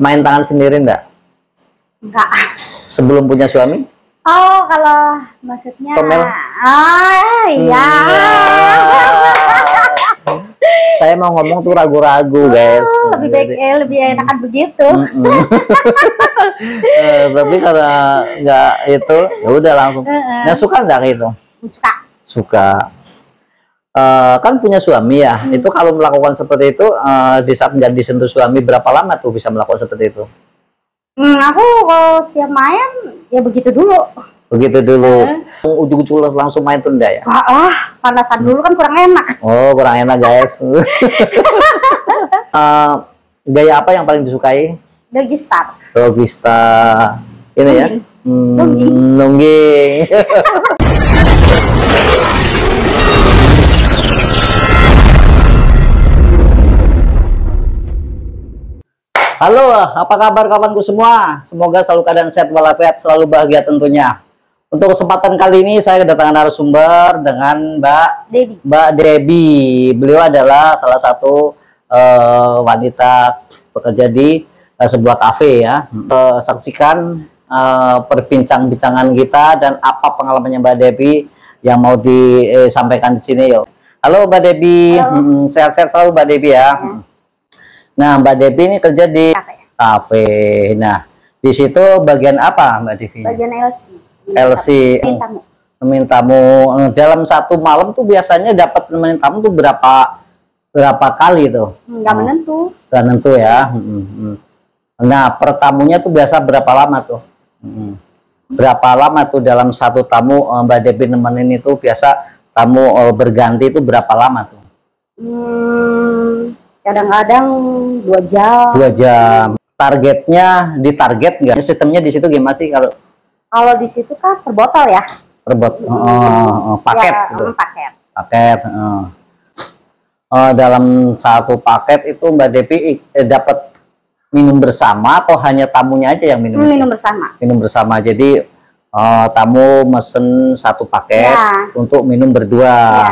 Main tangan sendiri enggak? Enggak. Sebelum punya suami? Oh, kalau maksudnya Comel? Iya. Saya mau ngomong tuh ragu-ragu, guys. Lebih baik lebih enakan begitu. Tapi karena nggak itu, ya udah langsung. Nah, suka nggak itu? Suka. Suka. Kan punya suami ya. Itu kalau melakukan seperti itu, di saat nggak disentuh suami, berapa lama tuh bisa melakukan seperti itu? Aku kalau setiap main ya begitu dulu. Begitu dulu. Ujung-ujung langsung main tuh enggak ya? Panasan dulu kan kurang enak. Oh, kurang enak, guys. Gaya apa yang paling disukai? Doggy star. Doggy star. Ini ya? Nungging. Halo, apa kabar kawanku semua? Semoga selalu keadaan sehat walafiat, selalu bahagia tentunya. Untuk kesempatan kali ini saya kedatangan narasumber dengan Mbak Debbie. Beliau adalah salah satu wanita bekerja di sebuah kafe ya. Saksikan perbincangan kita dan apa pengalamannya Mbak Debbie yang mau disampaikan di sini yuk. Halo Mbak Debbie, sehat-sehat selalu Mbak Debbie ya. Nah, Mbak Debbie ini kerja di kafe. Nah, di situ bagian apa Mbak Debbie? Bagian LC. LC. Nemenin tamu. Dalam satu malam tuh biasanya dapat nemenin tamu tuh berapa kali tuh? Nggak menentu. Nggak nentu ya. Nah, per tamunya tuh biasa berapa lama tuh? Berapa lama tuh dalam satu tamu Mbak Debbie nemenin itu biasa tamu berganti itu berapa lama tuh? Kadang-kadang 2 jam. 2 jam. Targetnya ditarget nggak? Sistemnya di situ gimana sih kalau? Kalau di situ kan per botol ya. Per botol, paket ya, gitu. Paket. Dalam satu paket itu Mbak Debbie dapat minum bersama atau hanya tamunya aja yang minum? Minum bersama. Minum bersama. Jadi tamu mesen satu paket untuk minum berdua.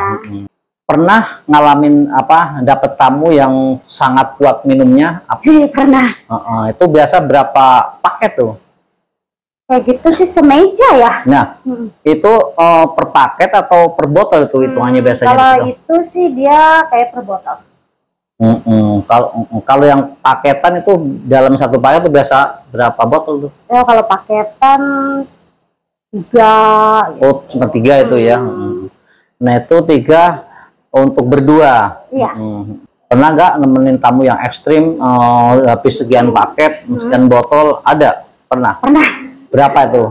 Pernah ngalamin apa dapat tamu yang sangat kuat minumnya? Pernah. Itu biasa berapa paket tuh? Kayak gitu sih semeja ya. Nah, itu per paket atau per botol itu hitungannya biasanya? Kalau itu sih dia kayak per botol. Kalau yang paketan itu dalam satu paket itu biasa berapa botol tuh? Ya kalau paketan 3. Oh, cuma 3 itu ya. Nah, itu 3 untuk berdua. Iya. Pernah nggak nemenin tamu yang ekstrim habis sekian paket, sekian botol? Ada? Pernah? Pernah. Berapa itu?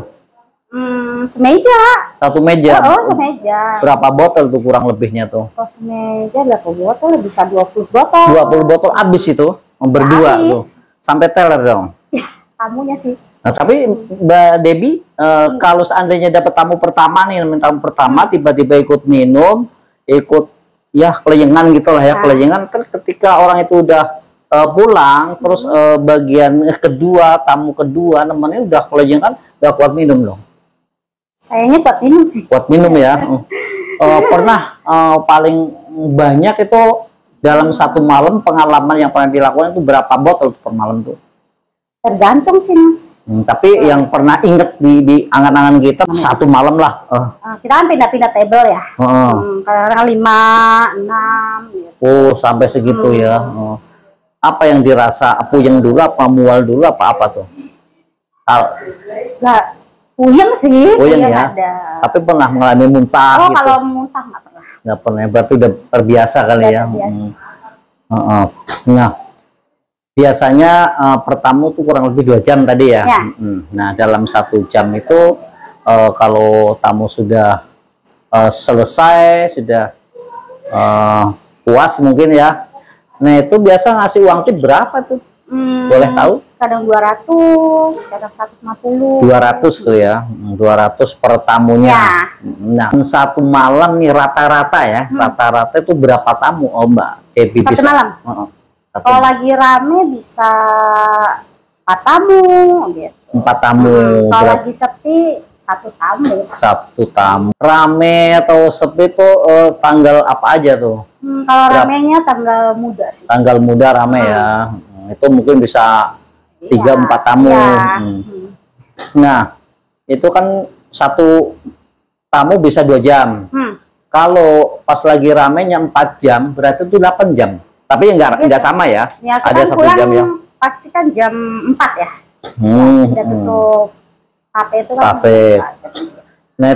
Semeja. Satu meja? Oh, semeja. Berapa botol tuh kurang lebihnya tuh? Kalau semeja berapa botol? Bisa 20 botol. 20 botol habis itu? Berdua tuh? Sampai teler dong? Ya, tamunya sih. Nah, tapi Mbak Debbie, kalau seandainya dapat tamu pertama nih, tamu pertama tiba-tiba ikut minum, ikut ya kelayangan gitulah ya, kelayangan kan ketika orang itu udah pulang terus bagian kedua tamu kedua nemenin udah kelayangan nggak kuat minum dong. Sayangnya kuat minum sih. Kuat minum ya. Pernah paling banyak itu dalam satu malam pengalaman yang pernah dilakukan itu berapa botol per malam tuh? Tergantung sih Mas. Tapi yang pernah inget di angan-angan kita satu malam lah. Kita kan pindah-pindah table ya. Kadang-kadang 5, 6 gitu. Oh, sampai segitu ya. Apa yang dirasa? Puyeng dulu apa mual dulu apa tuh? Nggak puyeng sih. Puyeng ya. Ada. Tapi pernah mengalami muntah gitu? Kalau muntah nggak pernah. Nggak pernah. Berarti udah terbiasa kali ya. Nah, biasanya pertamu tuh kurang lebih 2 jam tadi ya. Nah, dalam 1 jam itu kalau tamu sudah selesai, sudah puas mungkin ya. Nah, itu biasa ngasih uang tip berapa tuh? Boleh tahu? Kadang 200, kadang 150. 200 tuh ya. 200 per tamunya. Nah, satu malam nih rata-rata ya. Rata-rata itu berapa tamu Mbak Debbie bisa? Satu malam? Kalau lagi rame bisa 4 tamu gitu. 4 tamu. Kalau lagi sepi satu tamu. Satu tamu. Rame atau sepi tuh tanggal apa aja tuh? Kalau ramenya tanggal muda sih. Tanggal muda rame ya. Itu mungkin bisa 3-4 tamu. Nah, itu kan satu tamu bisa 2 jam. Kalau pas lagi ramenya 4 jam, berarti itu 8 jam. Tapi enggak sama ya. Ada 1 jam ya. Pasti kan jam 4 ya. Udah tutup kafe itu kan. Kafe. Nah,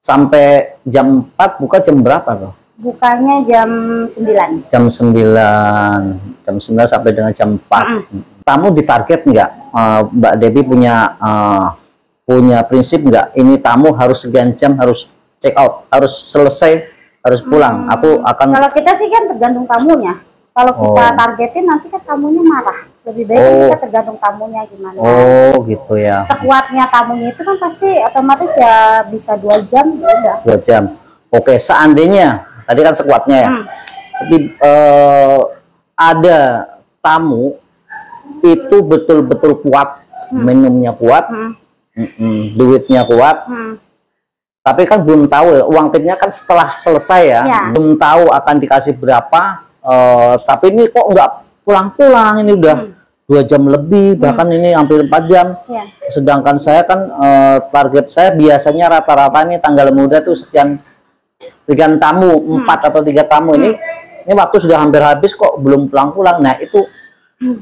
sampai jam 4 buka jam berapa tuh? Bukanya jam 9. Jam 9. Jam 9 sampai dengan jam 4. Tamu ditarget nggak? Mbak Debbie punya prinsip nggak? Ini tamu harus sekian jam harus check out, harus selesai, harus pulang. Aku akan. Kalau kita sih kan tergantung tamunya. Kalau kita targetin nanti kan tamunya marah. Lebih baik kita tergantung tamunya gimana. Oh gitu ya. Sekuatnya tamunya itu kan pasti otomatis ya bisa 2 jam ya udah. 2 jam. Oke, seandainya tadi kan sekuatnya ya. Tapi ada tamu itu betul-betul kuat, minumnya kuat, duitnya kuat. Tapi kan belum tahu ya, uang tipnya kan setelah selesai ya. Belum tahu akan dikasih berapa. Tapi ini kok nggak pulang-pulang, ini udah 2 jam lebih, bahkan ini hampir 4 jam. Sedangkan saya kan target saya biasanya rata-rata ini tanggal muda tuh sekian tamu, 4 atau 3 tamu. Ini waktu sudah hampir habis kok belum pulang-pulang. Nah itu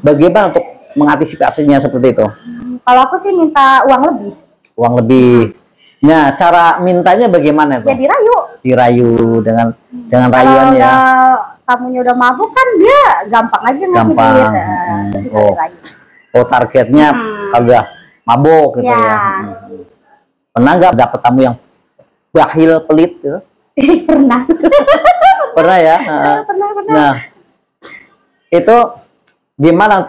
bagaimana untuk mengantisipasinya seperti itu? Kalau aku sih minta uang lebih. Uang lebih. Nah cara mintanya bagaimana itu? Ya dirayu. Dirayu dengan rayuan ya. Tamunya udah mabuk kan dia gampang aja ngasih duit. Targetnya udah mabuk gitu ya. Pernah nggak dapet tamu yang bakhil, pelit gitu? Pernah. Pernah ya. Pernah. Nah itu gimana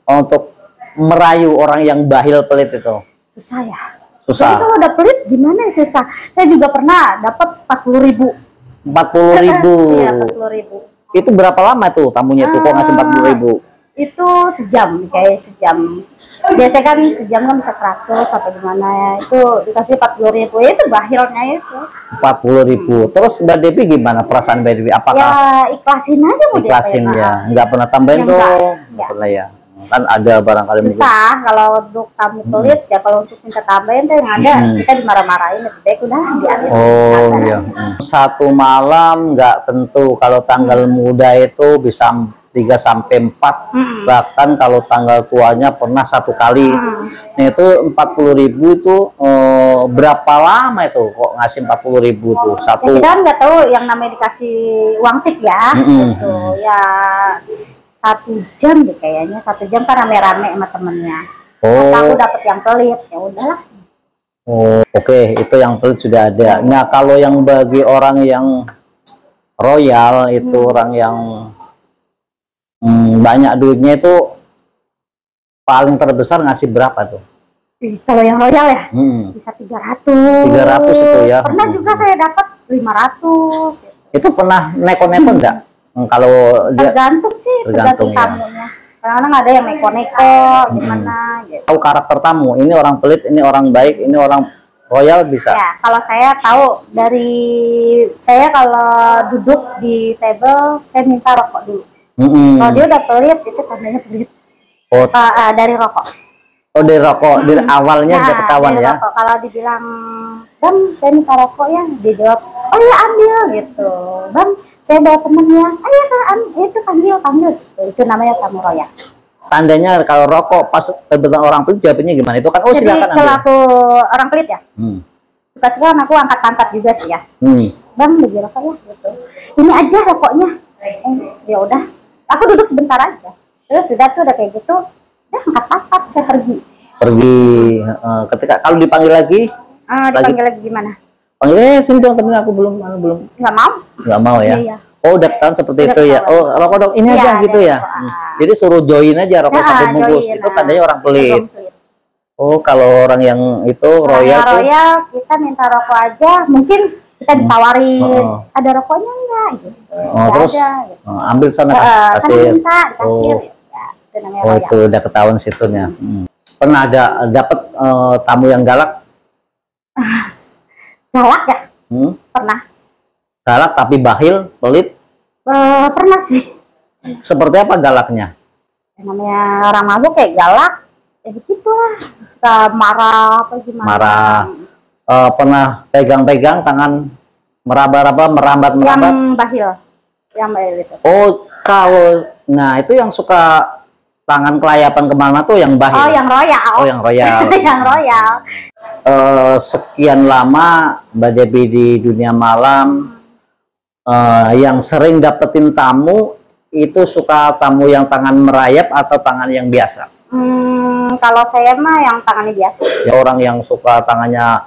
untuk merayu orang yang bakhil, pelit itu? Susah ya. Susah. Jadi kalau udah pelit gimana ya, susah. Saya juga pernah dapat 40.000. 40.000. Iya, 40.000. Itu berapa lama tuh tamunya tuh kok ngasih 40.000? Itu sejam, kayak sejam. Biasanya kan sejam kan bisa 100 sampai gimana ya. Itu dikasih 40.000. Itu bakhilnya itu. 40.000. Terus Mbak Debbie gimana perasaan Mbak Debbie? Apakah ya ikhlasin aja mau ikhlasin ya? Nggak pernah tambahin ya, dong? Nggak pernah ya? Kan ada barangkali susah kalau untuk tamu pelit ya. Kalau untuk minta tambahin tuh yang ada kita dimarah-marahin, lebih baik udah diambil. Iya. Satu malam nggak tentu, kalau tanggal muda itu bisa 3 sampai 4, bahkan kalau tanggal tuanya pernah 1 kali. Nah itu 40.000 itu berapa lama itu kok ngasih 40.000 tuh satu? Ya, kita nggak tahu yang namanya dikasih uang tip ya, gitu ya. 1 jam deh kayaknya, 1 jam kan rame-rame sama temennya. Aku dapet yang pelit, ya udahlah. Oke, itu yang pelit sudah ada. Nah kalau yang bagi orang yang royal itu orang yang banyak duitnya itu paling terbesar ngasih berapa tuh? Kalau yang royal ya bisa 300. 300 itu ya. Pernah juga saya dapat 500. Itu pernah neko-neko enggak? Kalau dia tergantung sih, tergantung tamunya. Kadang-kadang ada yang neko-neko gimana gitu. Tahu karakter tamu, ini orang pelit, ini orang baik, ini orang royal bisa. Ya, kalau saya tahu dari saya kalau duduk di table saya minta rokok dulu. Kalau dia udah pelit itu tandanya pelit. Dari rokok. Dari rokok, dari awalnya udah ketahuan ya. Rokok. Kalau dibilang, Bang, saya minta rokok ya, dia jawab, oh ya ambil gitu. Bang, saya bawa temennya, ayo itu panggil gitu. Itu namanya tamu royal. Tandanya kalau rokok pas kebetulan orang pelit jawabnya gimana? Itu kan jadi silakan kalau aku orang pelit ya, suka-suka aku angkat pantat juga sih ya. Bang, bagi rokok ya gitu. Ini aja rokoknya. Ya udah, aku duduk sebentar aja. Terus sudah tuh udah kayak gitu. Angkat pantat, saya pergi. Ketika kalau dipanggil lagi, dipanggil lagi gimana? Panggil sini dong, tapi aku belum. Nggak mau ya. Iya. Udah ketahuan seperti itu ya. Rokok dong, ini aja gitu ya. Jadi suruh join aja rokok 1 bungkus. Itu tandanya orang pelit. Kalau orang yang itu royal tuh. Royal kita minta rokok aja, mungkin kita ditawarin. Ada rokoknya enggak gitu. Terus ada, gitu. Ambil sana kasir. Minta kasir. Itu udah ketahuan situnya. Pernah ada dapat tamu yang galak? Galak ya? Pernah. Galak tapi bahil, pelit? Pernah sih. Seperti apa galaknya? Namanya orang mabuk kayak galak, ya begitulah. Suka marah apa gimana. Marah. Pernah pegang-pegang tangan meraba-raba, merambat-merambat? Yang bahil. Yang bahil itu. Oh, kalau, nah itu yang suka tangan kelayapan kemana tuh yang bahil? Oh, yang royal. Oh, yang royal. Yang royal. Sekian lama Mbak Debbie di dunia malam, yang sering dapetin tamu itu suka tamu yang tangan merayap atau tangan yang biasa? Kalau saya mah yang tangannya biasa. Ya, orang yang suka tangannya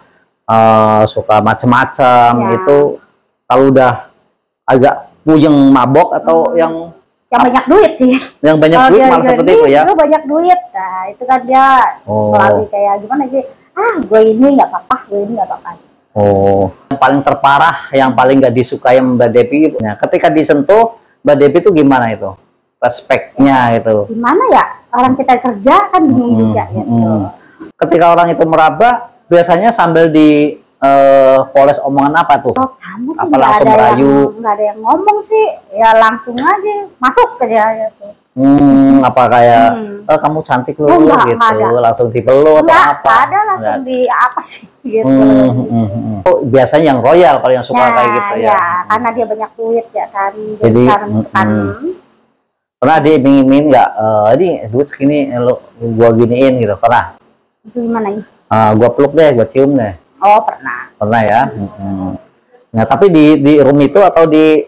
suka macem-macem ya. Itu kalau udah agak puyeng mabok atau yang banyak duit sih. Yang banyak duit malah seperti itu ya? Banyak duit, nah itu kan dia melalui kayak gimana sih? Gue ini nggak apa-apa, gue ini nggak apa-apa. Oh, yang paling terparah, yang paling nggak disukai Mbak Debbie, nah, ketika disentuh Mbak Debbie itu gimana itu? Respeknya itu? Gimana ya? Orang kita kerja kan bingung juga gitu. Ketika orang itu meraba, biasanya sambil di poles omongan apa tuh? Oh, kamu sih apa langsung merayu? Nggak ada yang ngomong sih, ya langsung aja masuk aja gitu. Apa kayak kamu cantik loh gitu, langsung dipeluk atau apa? Ada langsung di apa sih gitu. Oh, biasanya yang royal kalau yang suka kayak gitu ya. Ya, karena dia banyak duit ya kan. Jadi pernah diiming-iming nggak? Ini duit segini, gua giniin gitu, pernah? Itu gimana ini? Gua peluk deh, gua cium deh. Oh, pernah. Pernah ya. Nah, tapi di room itu atau di?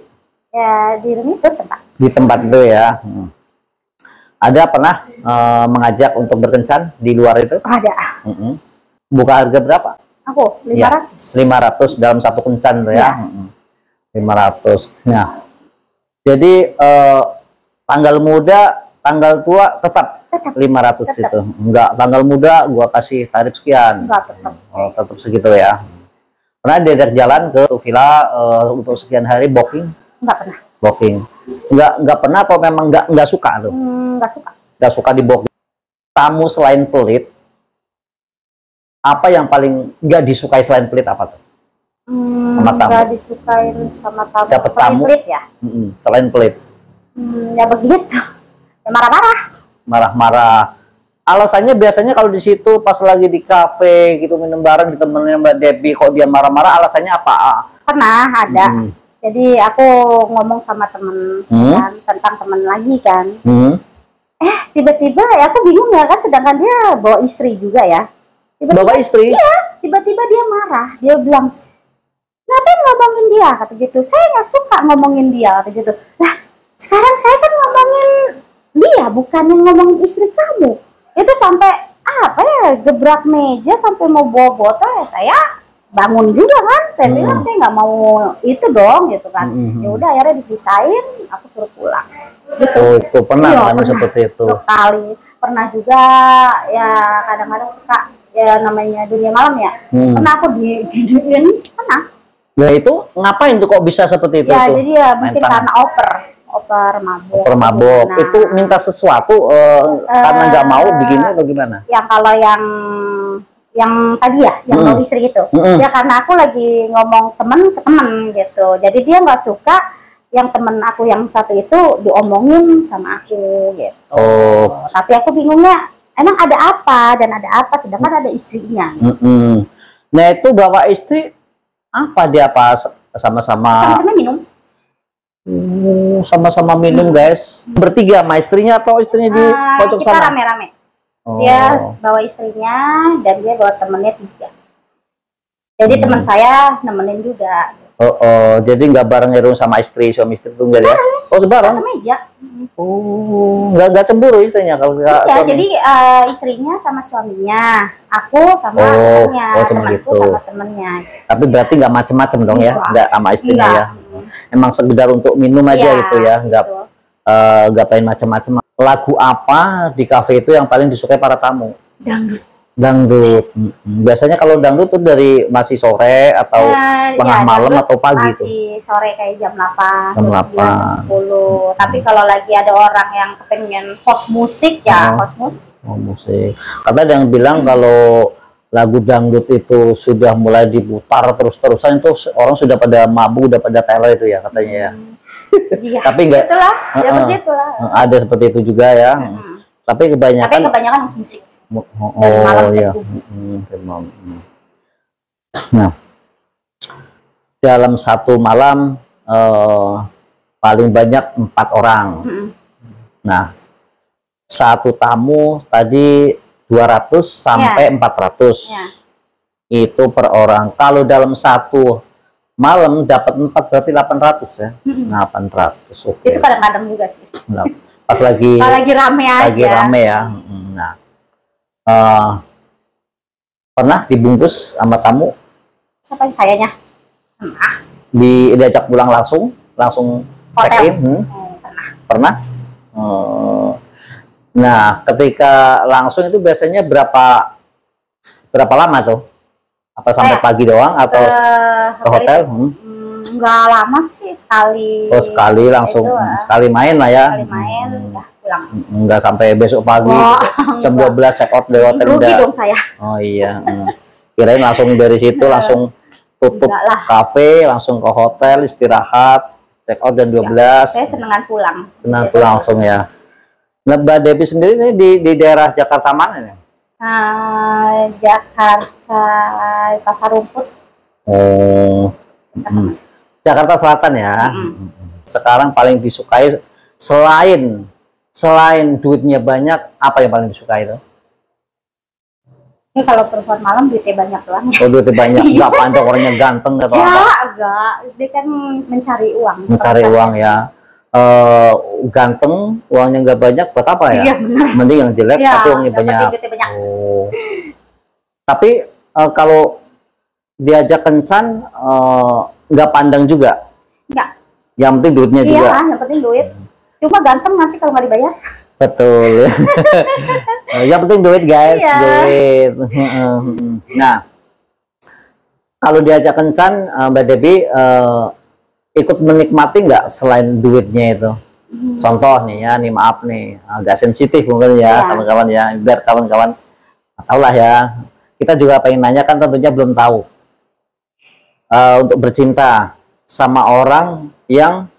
Ya, di room itu tempat. Di tempat itu ya. Ada pernah mengajak untuk berkencan di luar itu? Ada. Buka harga berapa? Aku 500. Ya, 500 dalam satu kencan tuh ya. 500. Nah, jadi tanggal muda, tanggal tua tetap 500 itu. Enggak, tanggal muda gua kasih tarif sekian. Enggak, tetap. Oh, tetap segitu ya. Pernah diajak jalan ke villa untuk sekian hari booking? Enggak pernah. Booking. Enggak pernah atau memang enggak suka tuh? Enggak suka. Enggak suka di booking. Tamu selain pelit, apa yang paling enggak disukai selain pelit apa tuh? Sama tamu. Enggak disukain sama tamu. Dapat selain tamu pelit ya? Selain pelit. Ya begitu. Ya marah-marah. Marah-marah. Alasannya biasanya kalau di situ pas lagi di kafe gitu minum bareng ditemenin Mbak Debbie, kok dia marah-marah, alasannya apa? Pernah ada. Jadi aku ngomong sama temen kan, tentang temen lagi kan. Tiba-tiba ya aku bingung ya kan, sedangkan dia bawa istri juga ya. Bawa istri? Iya, tiba-tiba dia marah. Dia bilang, ngapain ngomongin dia? Kata gitu. Saya nggak suka ngomongin dia. Kata gitu. Lah, sekarang saya kan ngomongin dia, bukan yang ngomongin istri kamu. Itu sampai apa ya, gebrak meja sampai mau bawa botol ya saya bangun juga kan. Saya bilang saya nggak mau itu dong gitu kan. Ya udah akhirnya dipisahin, aku suruh pulang. Gitu. Oh, itu pernah kan seperti itu. Sekali. Pernah juga ya, kadang-kadang suka ya namanya dunia malam ya. Pernah aku diduduin, pernah. Ya itu ngapain tuh kok bisa seperti itu? Ya, jadi ya mungkin karena oper mabuk. Oper mabuk. Itu minta sesuatu karena nggak mau begini atau gimana? Yang kalau yang tadi ya, yang bawa istri itu. Ya karena aku lagi ngomong temen ke temen gitu. Jadi dia nggak suka yang temen aku yang satu itu diomongin sama aku gitu. Tapi aku bingungnya, emang ada apa dan ada apa, sedangkan ada istrinya. Nah itu bawa istri apa dia apa sama-sama minum? Sama-sama minum guys. Bertiga sama istrinya atau istrinya di pojok sana? Kita rame-rame. Dia bawa istrinya dan dia bawa temennya 3. Jadi teman saya nemenin juga. Jadi nggak bareng ngerung sama suami istri itu enggak ya? Oh sebarang? Satu meja. Nggak cemburu istrinya kalau nggak suami? Jadi istrinya sama suaminya, aku sama temennya, temanku sama temennya. Tapi berarti nggak macem-macem dong ya? Nggak sama istrinya ya? Emang sekedar untuk minum aja gitu ya? Nggak pengen macem-macem. Lagu apa di kafe itu yang paling disukai para tamu? Dangdut. Biasanya kalau dangdut tuh dari masih sore atau tengah malam atau pagi tuh? Masih sore kayak jam 8, jam 8, 10. Tapi kalau lagi ada orang yang kepengen host musik ya host musik. Musik. Kata ada yang bilang kalau lagu dangdut itu sudah mulai diputar terus-terusan, itu orang sudah pada mabuk, udah pada teler itu ya katanya ya. Iya, tapi enggak ya begitulah. Ada seperti itu juga ya. Tapi kebanyakan musik. Oh iya. Nah, dalam satu malam paling banyak 4 orang. Nah, satu tamu tadi 200 sampai 400. Ya. Itu per orang. Kalau dalam satu malam dapat 4 berarti 800 ya. 800. Okay. Itu kadang-kadang juga sih. Nah, pas lagi rame aja. Lagi rame ya. Nah, pernah dibungkus sama tamu? Siapa yang sayanya? Diajak pulang langsung check in? Pernah? Nah, ketika langsung itu biasanya berapa lama tuh? Apa sampai pagi doang atau ke hotel? Enggak lama sih, sekali. Oh, sekali langsung sekali main lah ya. Sekali main udah pulang. Enggak sampai besok pagi jam 12 check out dari hotel. Rugi dong saya. Oh iya. Kirain langsung dari situ langsung tutup kafe, langsung ke hotel istirahat, check out jam 12. Saya senengan pulang. Senang pulang langsung ya. Nah, Mbak Debbie sendiri ini di daerah Jakarta mana nih? Jakarta Pasar Rumput. Oh. Jakarta Selatan ya. Sekarang paling disukai selain duitnya banyak, apa yang paling disukai itu? Ini kalau perempuan malam duitnya banyak doang. Oh, duitnya banyak. Enggak pandang orangnya ganteng atau apa? Ya, enggak. Dia kan mencari uang. Mencari uang ya. Ganteng, uangnya nggak banyak, buat apa ya? Iya, benar. Mending yang jelek tapi uangnya banyak. Oh. Tapi kalau diajak kencan nggak pandang juga. Enggak. Yang penting duitnya juga. Iya, yang penting duit. Cuma ganteng nanti kalau nggak dibayar. Betul. Yang penting duit guys, duit. Nah, kalau diajak kencan, Mbak Debbie ikut menikmati nggak selain duitnya itu? Contoh nih ya, nih maaf nih, agak sensitif mungkin ya kawan-kawan ya, biar kawan-kawan tahu lah ya. Kita juga pengen nanya kan, tentunya belum tahu. Untuk bercinta sama orang yang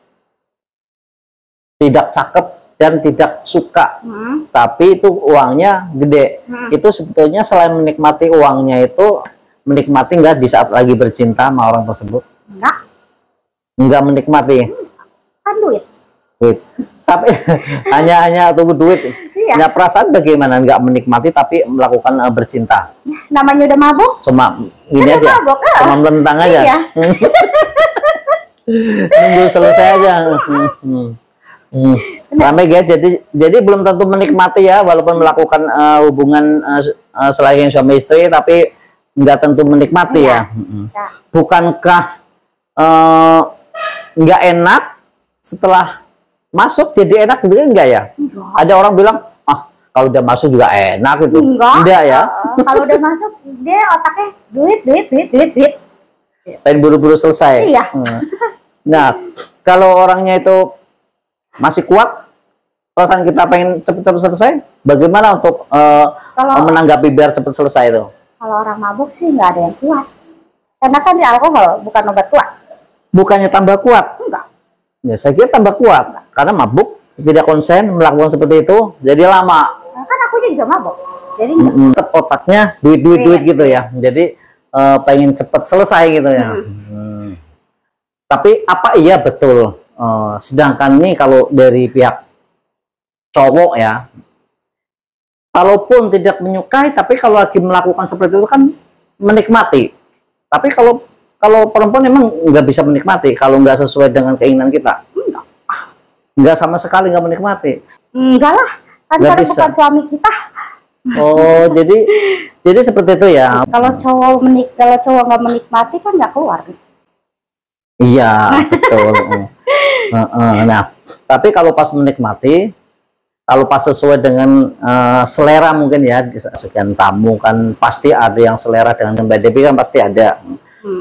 tidak cakep dan tidak suka, tapi itu uangnya gede. Itu sebetulnya selain menikmati uangnya itu, menikmati nggak di saat lagi bercinta sama orang tersebut? Enggak menikmati. Kan duit. Tapi hanya tunggu duit. Iya. Nah, perasaan bagaimana nggak menikmati tapi melakukan bercinta? Namanya udah mabuk. Cuma gini aja. Mabuk, cuma melentang aja. Iya. Nunggu selesai aja. Ramai guys, jadi belum tentu menikmati ya, walaupun melakukan hubungan selain suami istri, tapi nggak tentu menikmati ya. Bukankah nggak enak setelah masuk jadi enak gitu enggak ya? Ada orang bilang kalau udah masuk juga enak gitu. Enggak ya? Kalau udah masuk dia otaknya duit. Pengen buru-buru selesai. Iya. Nah, kalau orangnya itu masih kuat, perasaan kita pengen cepet-cepet selesai, bagaimana untuk menanggapi biar cepet selesai itu? Kalau orang mabuk sih nggak ada yang kuat, karena kan di alkohol bukan obat kuat. Bukannya tambah kuat? Enggak. Ya, saya kira tambah kuat, karena mabuk tidak konsen melakukan seperti itu, jadi lama. Kan aku juga mabuk, jadi otaknya duit gitu ya, jadi pengen cepet selesai gitu ya. Tapi apa iya betul? Sedangkan nih kalau dari pihak cowok ya, kalaupun tidak menyukai, tapi kalau lagi melakukan seperti itu kan menikmati. Tapi kalau perempuan emang nggak bisa menikmati kalau nggak sesuai dengan keinginan kita. Nggak sama sekali nggak menikmati. Enggak lah, kan karena bukan suami kita. Oh, jadi seperti itu ya. Kalau cowok nggak menikmati kan nggak keluar. Iya, betul. Nah, tapi kalau pas menikmati, kalau pas sesuai dengan selera mungkin ya, sekian tamu kan pasti ada yang selera dengan Mbak Debbie kan pasti ada.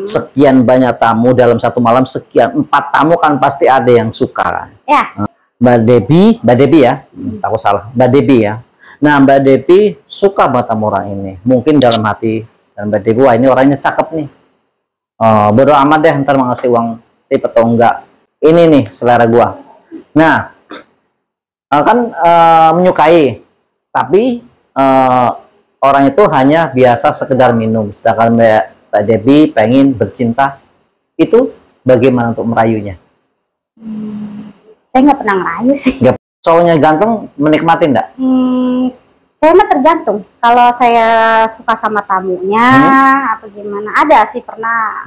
Sekian banyak tamu dalam satu malam, sekian 4 tamu kan pasti ada yang suka. Ya. Mbak Debbie ya, aku salah, Mbak Debbie ya. Nah, Mbak Debbie suka banget sama orang ini. Mungkin dalam hati Dan Mbak Dewi, wah ini orangnya cakep nih. Bodo amat deh ntar mau ngasih uang tip atau enggak. Ini nih selera gua. Nah, kan menyukai, tapi orang itu hanya biasa sekedar minum. Sedangkan Mbak Dewi pengen bercinta. Itu bagaimana untuk merayunya? Saya nggak pernah ngerayu sih. Cowoknya ganteng menikmati enggak? Saya mah tergantung. Kalau saya suka sama tamunya, apa gimana? Ada sih pernah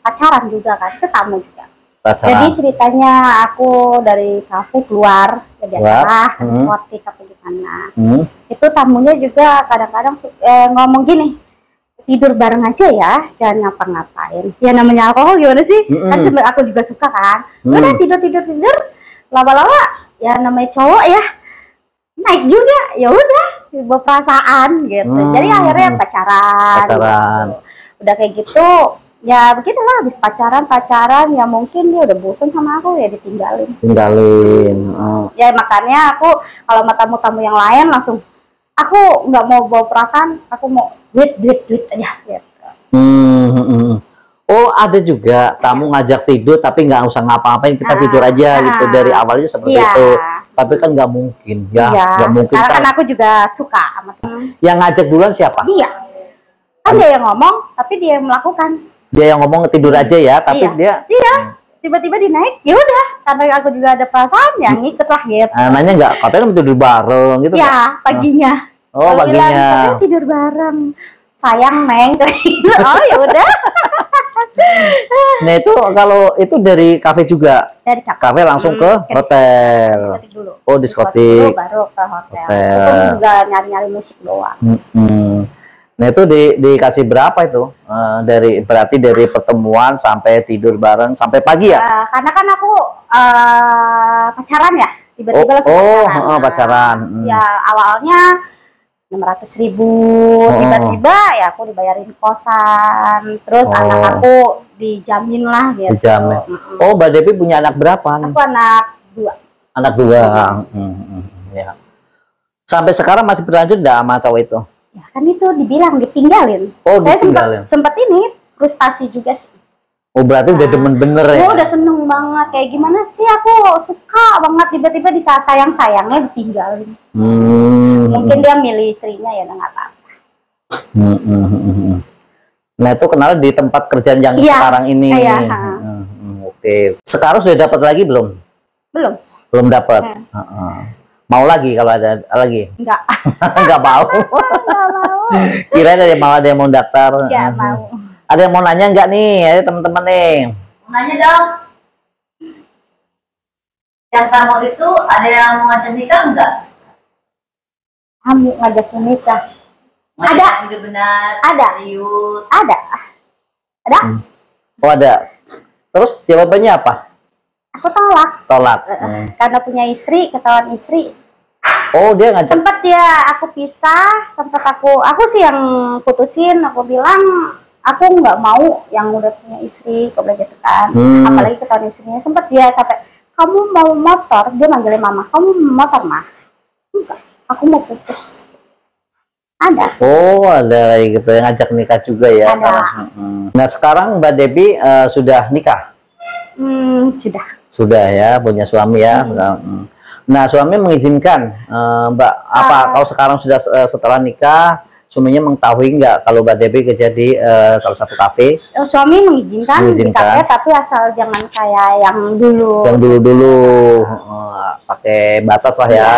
pacaran juga kan, itu tamu juga. Pacaran. Jadi ceritanya aku dari kafe keluar, ya biasalah, diskotik apa gimana. Itu tamunya juga kadang-kadang ngomong gini, tidur bareng aja ya, jangan ngapa-ngapain. Ya namanya alkohol gimana sih? Kan sebenarnya aku juga suka kan. Udah tidur, lama-lama ya namanya cowok ya. Naik juga, ya udah berperasaan gitu. Jadi akhirnya pacaran. Gitu. Udah kayak gitu, ya begitulah habis pacaran ya mungkin dia udah bosan sama aku ya ditinggalin. Ya makanya aku kalau sama tamu-tamu yang lain langsung aku nggak mau bawa perasaan, aku mau duit aja gitu. Oh ada juga tamu ngajak tidur tapi nggak usah ngapa-ngapain, kita tidur aja gitu, dari awalnya seperti itu. Tapi kan nggak mungkin ya, nggak mungkin. Karena kan aku juga suka sama temen. Yang ngajak duluan siapa? Dia. Kan dia yang ngomong, tapi dia yang melakukan. Dia yang ngomong tidur aja ya, tapi dia. Iya. Tiba-tiba dinaik, ya udah. Karena aku juga ada perasaan, yang ngikut lah gitu. Nanya nggak? Katanya mau tidur bareng gitu. Ya, paginya. Oh, paginya. Tidur bareng. Sayang Neng. Oh ya udah. Nah itu kalau itu dari kafe juga, dari kafe langsung ke hotel. Oh diskotik dulu, baru ke hotel. Itu juga nyari-nyari musik doang. Nah itu dikasih berapa itu? Berarti dari pertemuan sampai tidur bareng sampai pagi ya? Karena kan aku pacaran ya, tiba-tiba langsung pacaran. Ya awalnya 600.000, tiba-tiba ya aku dibayarin kosan, terus anak aku dijamin lah gitu. Dijamin. Oh, Mbak Devi punya anak berapa? Aku anak 2. Anak 2. Ya. Sampai sekarang masih berlanjut nggak sama cowok itu? Ya kan itu dibilang ditinggalin. Oh, saya sempat ini frustasi juga sih. Oh berarti udah demen bener ya? Udah seneng banget, kayak gimana sih, aku suka banget tiba-tiba di saat sayang-sayangnya ditinggalin. Mungkin dia milih istrinya ya nggak apa-apa. Nah itu kenal di tempat kerjaan yang sekarang ini. Oke. Sekarang sudah dapat lagi belum? Belum dapat. Mau lagi kalau ada lagi? Enggak. Enggak mau. Enggak mau. Kirain ada yang mau daftar. Enggak mau. Ada yang mau nanya nggak nih, ayo teman-teman nih? Nanya dong. Yang kamu itu ada yang mau ngajak nikah enggak? Kamu ngajak nikah? Ada. Hidup benar. Ada. Serius. Ada. Oh ada. Terus jawabannya apa? Aku tolak. Karena punya istri, ketahuan istri. Oh dia ngajak. Sempat aku pisah, sempat aku sih yang putusin. Aku bilang aku nggak mau yang udah punya istri, kok gitu kan. Apalagi ketahuan istrinya. Sempat dia sampai, kamu mau motor? Dia manggilin mama, kamu mau motor mah? Enggak, aku mau putus. Ada. Oh ada lagi gitu yang ngajak nikah juga ya. Ada. Nah sekarang Mbak Devi sudah nikah? Sudah ya, punya suami ya. Nah suami mengizinkan Mbak kalau sekarang sudah setelah nikah, suaminya mengetahui nggak kalau Mbak Devi kerja di salah satu kafe? Suami mengizinkan di kafe, tapi asal jangan kayak yang dulu. Yang dulu pakai batas lah ya.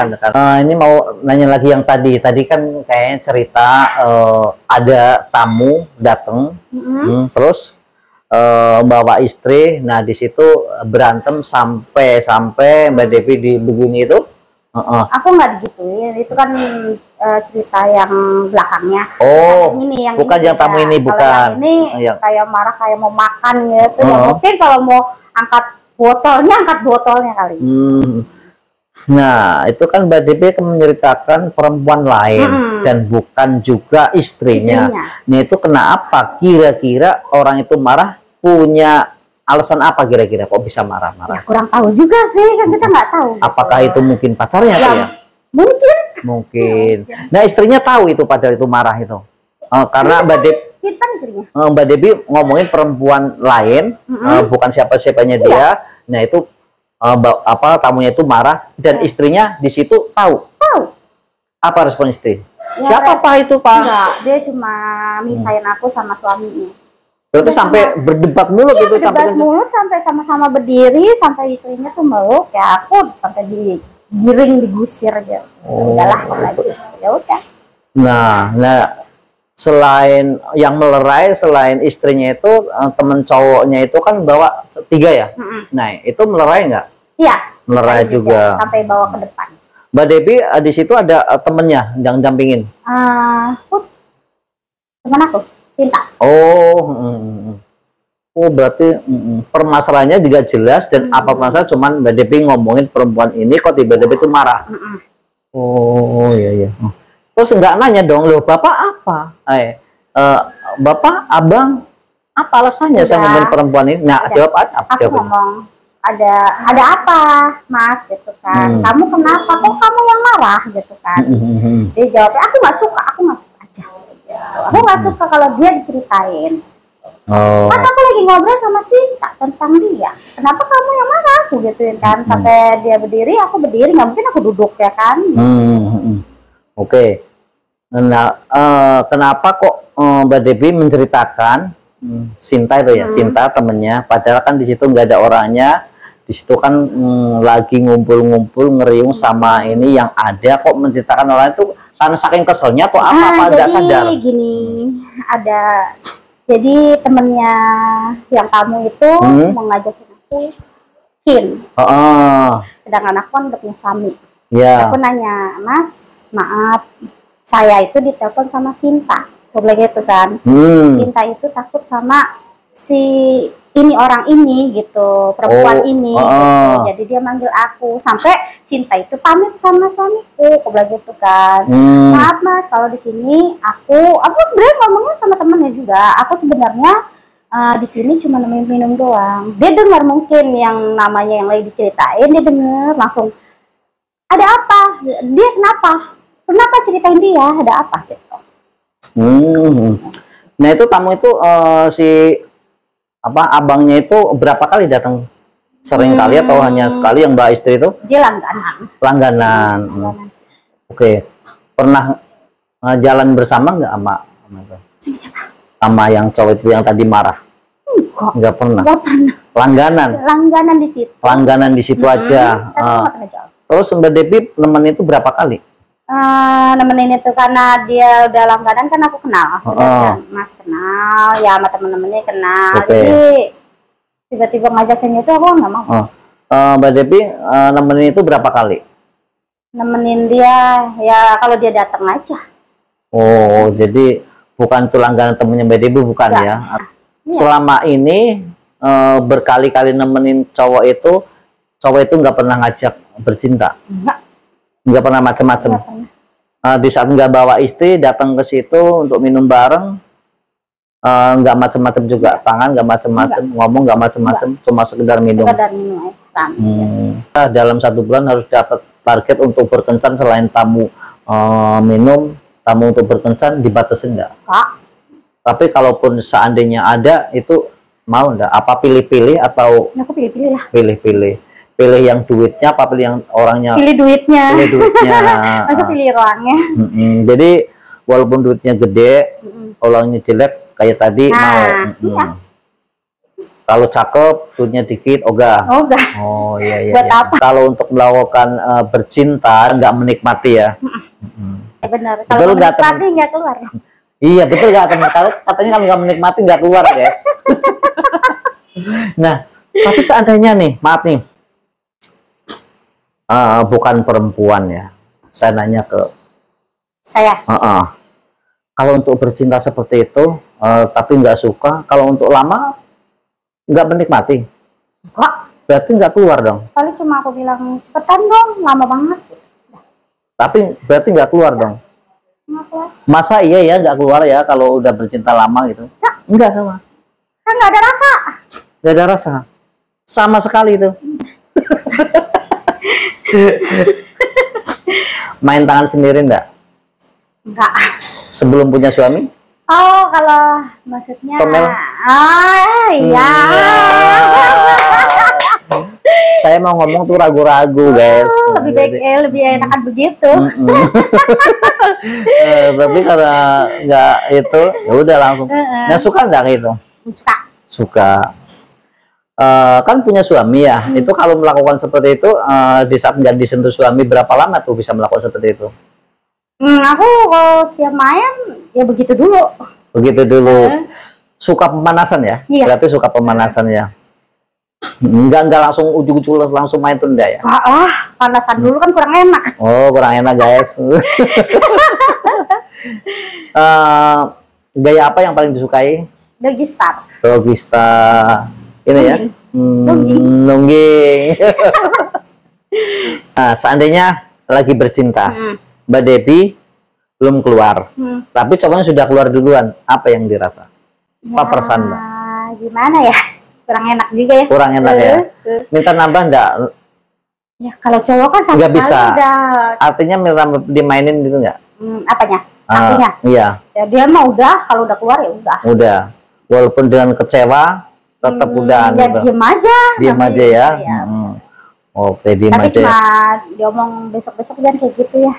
Ini mau nanya lagi yang tadi kan kayaknya cerita ada tamu datang, terus bawa istri. Nah di situ berantem sampai Mbak Devi begini itu. Aku nggak digituin, itu kan cerita yang belakangnya. Oh, yang bukan yang tamu ini, bukan. Yang ini kayak marah, kayak mau makan gitu. Ya mungkin kalau mau angkat botolnya kali. Nah, itu kan Mbak Devi menceritakan perempuan lain dan bukan juga istrinya. Nah, itu kenapa kira-kira orang itu marah, punya alasan apa kira-kira kok bisa marah-marah? Ya kurang tahu juga sih, kan kita nggak tahu. Apakah itu mungkin pacarnya ya? Mungkin. Nah istrinya tahu itu padahal itu marah itu. Karena Mbak Devi Kintan istrinya. Mbak Debbie ngomongin perempuan lain, bukan siapa-siapanya dia. Nah itu tamunya itu marah dan istrinya di situ tahu. Apa respon istri? Ya, siapa Pak itu Pak? Enggak, dia cuma misahin aku sama suaminya. Berarti sampai berdebat mulut itu berdebat mulut sampai sama-sama berdiri, sampai istrinya tuh meluk ya, aku sampai digiring, digusir aja. Udahlah lagi. Ya udah. Nah, selain yang melerai, selain istrinya itu, temen cowoknya itu kan bawa 3 ya? Nah, itu melerai nggak? Iya. Melerai juga. Sampai bawa ke depan. Mbak Debbie di situ ada temennya yang dampingin? Teman aku, Cinta. Oh, berarti permasalahannya juga jelas dan apa masalah, cuman Mbak Debbie ngomongin perempuan ini kok tiba-tiba itu marah. Oh, iya. Terus nggak nanya dong, loh Bapak apa? Bapak, Abang, apa alasannya saya ngomongin perempuan ini? Nah, jawab aja. Aku ngomong, ada apa, Mas, gitu kan? Kamu kenapa? Kok kamu yang marah, gitu kan? Dia jawabnya, aku nggak suka aja. Gitu. Aku nggak suka kalau dia diceritain. Kan aku lagi ngobrol sama Sinta tentang dia. Kenapa kamu yang marah? Aku gituin kan. Sampai dia berdiri, aku berdiri. Nggak mungkin aku duduk ya kan? Oke. Nah, kenapa kok Mbak Debbie menceritakan Sinta itu ya, Sinta temennya, padahal kan di situ nggak ada orangnya, di situ kan lagi ngumpul-ngumpul ngeriung sama ini yang ada, kok menceritakan orang itu karena saking keselnya atau apa nggak sadar? Jadi gini, jadi temennya yang kamu itu mau ngajakin aku Kin. Sedangkan aku kan udah punya suami. Aku nanya, Mas, maaf, saya itu ditelepon sama Sinta. Gitu kan. Sinta itu takut sama si orang ini gitu, perempuan ini gitu. Jadi dia manggil aku, sampai Sinta itu pamit sama suamiku, gitu kan. Maaf Mas, kalau di sini aku sebenarnya ngomongnya sama temennya juga. Aku sebenarnya di sini cuma nemenin minum doang. Dia dengar mungkin yang namanya yang lagi diceritain, dia dengar langsung, ada apa? Dia kenapa ceritain dia? Ada apa gitu? Nah itu tamu itu si abangnya itu berapa kali datang? Sering kali atau hanya sekali yang Mbak istri itu? Dia langganan. Oke. Pernah jalan bersama nggak sama siapa? Sama yang cowok itu yang tadi marah? Nggak pernah. Langganan di situ. Langganan di situ aja. Terus Mbak Debbie nemenin itu berapa kali? Nemenin itu karena dia udah langganan kan aku kenal. Mas kenal, ya sama temen-temennya kenal. Jadi tiba-tiba ngajakin itu aku nggak mau. Mbak Debbie nemenin itu berapa kali? Nemenin dia ya kalau dia datang aja. Oh, jadi bukan tuh langganan temennya Mbak Debbie, bukan ya? Selama ini berkali-kali nemenin cowok itu nggak pernah ngajak bercinta? Nggak pernah macem-macem. Di saat nggak bawa istri datang ke situ untuk minum bareng, nggak macem-macem juga, tangan nggak macem-macem, ngomong nggak macem-macem, cuma sekedar minum. Dalam 1 bulan harus dapat target untuk berkencan, selain tamu minum, tamu untuk berkencan dibatasin nggak? Tapi kalaupun seandainya ada, itu mau nggak? Apa pilih-pilih atau? Aku pilih-pilih lah. Pilih yang duitnya apa pilih yang orangnya? Pilih duitnya. Masa pilih orangnya. Jadi walaupun duitnya gede, orangnya jelek kayak tadi mau. Kalau cakep, duitnya dikit, ogah. Oh iya. Buat apa? Kalau untuk melakukan bercinta nggak menikmati ya. Benar. Kalau menikmati nggak keluar. Iya betul nggak, katanya kalau nggak menikmati nggak keluar guys. Nah tapi seandainya nih, maaf nih, bukan perempuan ya, saya nanya ke saya. Kalau untuk bercinta seperti itu, tapi nggak suka, kalau untuk lama nggak menikmati, berarti nggak keluar dong. Kali cuma aku bilang cepetan dong, lama banget. Tapi berarti nggak keluar dong. Masa iya ya nggak keluar ya kalau udah bercinta lama gitu? Enggak sama. Kan nggak ada rasa. Nggak ada rasa, sama sekali itu. Main tangan sendiri enggak? Enggak. Sebelum punya suami? Oh, kalau maksudnya Tomel. Iya. Saya mau ngomong tuh ragu-ragu, guys. Lebih baik lebih enakan begitu. Tapi karena nggak itu, ya udah langsung. Nah, suka nggak itu? Suka. Suka. Kan punya suami ya. Itu kalau melakukan seperti itu, di saat nggak disentuh suami, berapa lama tuh bisa melakukan seperti itu? Aku kalau setiap main ya begitu dulu. Begitu dulu. Suka pemanasan ya? Iya. Berarti suka pemanasan ya. Enggak langsung ujuk-ujuk langsung main tuh enggak ya? Panasan dulu kan kurang enak. Oh, kurang enak, guys. Gaya apa yang paling disukai? Doggy star. Doggy star. Ini ya? Nungging. Nah, seandainya lagi bercinta, Mbak Debbie belum keluar, tapi cowoknya sudah keluar duluan, apa yang dirasa? Apa perasaan Mbak? Gimana ya? Kurang enak juga ya. Kurang enak ya. Minta nambah enggak? Ya kalau cowok kan nggak bisa. Udah... Artinya minta dimainin gitu nggak? Apanya? Artinya? Iya. Ya dia mah udah, kalau udah keluar ya udah. Udah. Walaupun dengan kecewa, tetap udah. Ya gitu. Diem aja. Diem aja ya. Oke, diem tapi aja. Tapi cuma diomong besok-besok dan kayak gitu ya.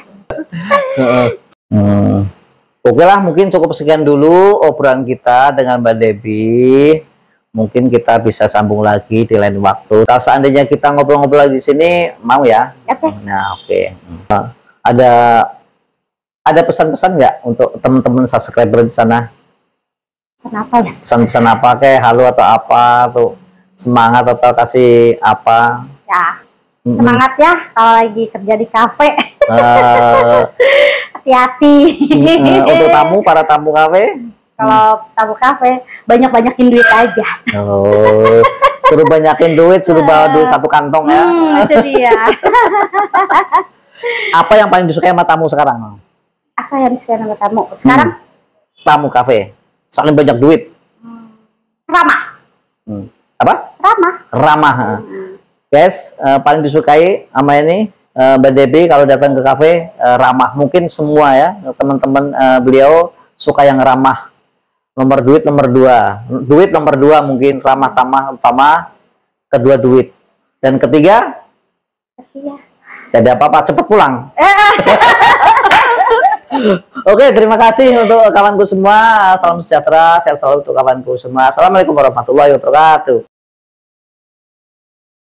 Oke lah, mungkin cukup sekian dulu obrolan kita dengan Mbak Debbie. Mungkin kita bisa sambung lagi di lain waktu. Kalau seandainya kita ngobrol-ngobrol di sini, mau ya? Oke. Nah, oke. Ada pesan-pesan nggak untuk teman-teman subscriber di sana? Pesan apa ya? Pesan-pesan apa kayak halo atau apa tuh? Semangat atau kasih apa? Ya. Semangat ya kalau lagi kerja di kafe. Hati-hati. Untuk para tamu kafe? Kalau tamu kafe banyak-banyakin duit aja. Oh, suruh banyakin duit, suruh bawa duit satu kantong ya. Itu dia. Apa yang paling disukai sama tamu sekarang? Apa yang disukai sama tamu sekarang? Tamu kafe, soalnya banyak duit. Ramah. Apa? Ramah. Ramah. Guys, paling disukai sama ini Mbak Debbie kalau datang ke kafe ramah. Mungkin semua ya teman-teman beliau suka yang ramah. Nomor duit nomor 2, duit nomor 2 mungkin, ramah tamah utama, kedua duit, dan ketiga tidak ada apa-apa, cepet pulang. Oke, terima kasih untuk kawanku semua. Salam sejahtera, sehat selalu untuk kawanku semua. Assalamualaikum warahmatullahi wabarakatuh.